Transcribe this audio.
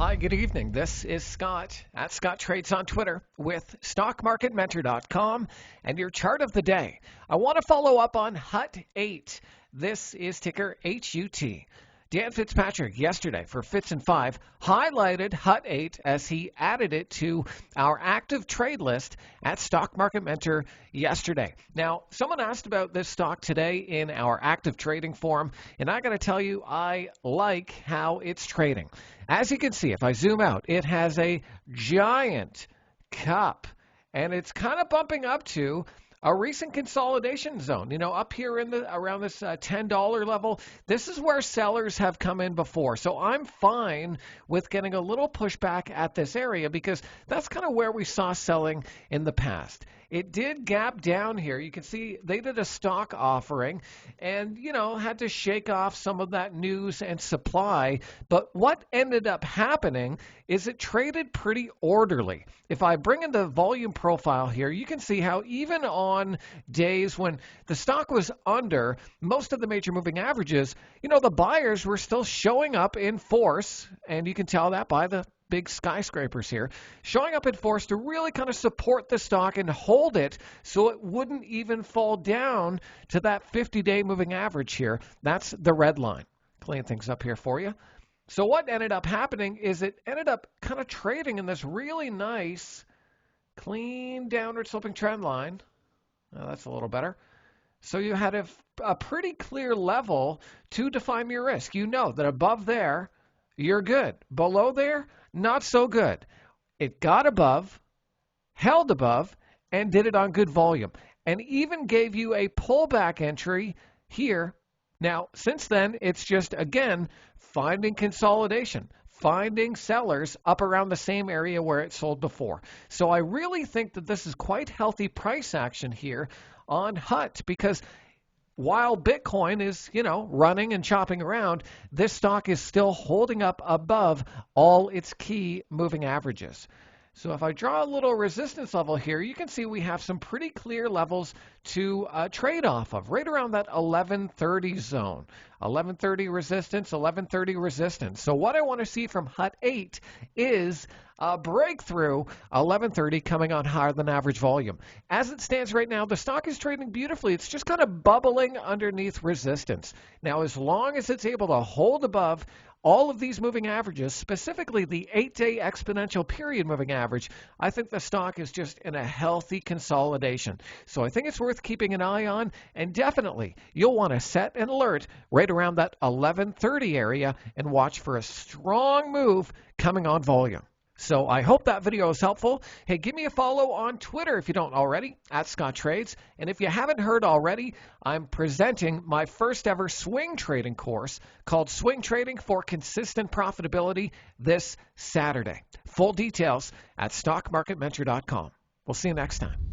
Hi, good evening. This is Scott at Scott Trades on Twitter with StockMarketMentor.com and your chart of the day. I want to follow up on HUT8. This is ticker HUT. Dan Fitzpatrick yesterday for Fitz and 5 highlighted HUT8 as he added it to our active trade list at Stock Market Mentor yesterday. Now, someone asked about this stock today in our active trading forum, and I got to tell you, I like how it's trading. As you can see, if I zoom out, it has a giant cup, and it's kind of bumping up to a recent consolidation zone, up here in around this $10 level. This is where sellers have come in before. So I'm fine with getting a little pushback at this area because that's kind of where we saw selling in the past. It did gap down here. You can see they did a stock offering and, had to shake off some of that news and supply. But what ended up happening is it traded pretty orderly. If I bring in the volume profile here, you can see how even on days when the stock was under most of the major moving averages, the buyers were still showing up in force. And you can tell that by the big skyscrapers here, showing up in force to really kind of support the stock and hold it so it wouldn't even fall down to that 50-day moving average here. That's the red line. Clean things up here for you. So what ended up happening is it ended up kind of trading in this really nice, clean downward sloping trend line. Well, that's a little better. So you had a pretty clear level to define your risk. You know that above there, you're good. Below there, not so good. It got above, held above, and did it on good volume, and even gave you a pullback entry here. Now, since then, it's just, again, finding consolidation, finding sellers up around the same area where it sold before. So I really think that this is quite healthy price action here on HUT because while Bitcoin is, running and chopping around, this stock is still holding up above all its key moving averages. So if I draw a little resistance level here, you can see we have some pretty clear levels to trade off of, right around that 1130 zone. 1130 resistance, 1130 resistance. So what I want to see from HUT8 is a breakthrough 1130 coming on higher than average volume. As it stands right now, the stock is trading beautifully. It's just kind of bubbling underneath resistance. Now, as long as it's able to hold above all of these moving averages, specifically the 8-day exponential period moving average, I think the stock is just in a healthy consolidation. So I think it's worth keeping an eye on, and definitely you'll want to set an alert right around that 1130 area and watch for a strong move coming on volume. So I hope that video is helpful. Hey, give me a follow on Twitter if you don't already, at Scott Trades. And if you haven't heard already, I'm presenting my first ever swing trading course called Swing Trading for Consistent Profitability this Saturday. Full details at StockMarketMentor.com. We'll see you next time.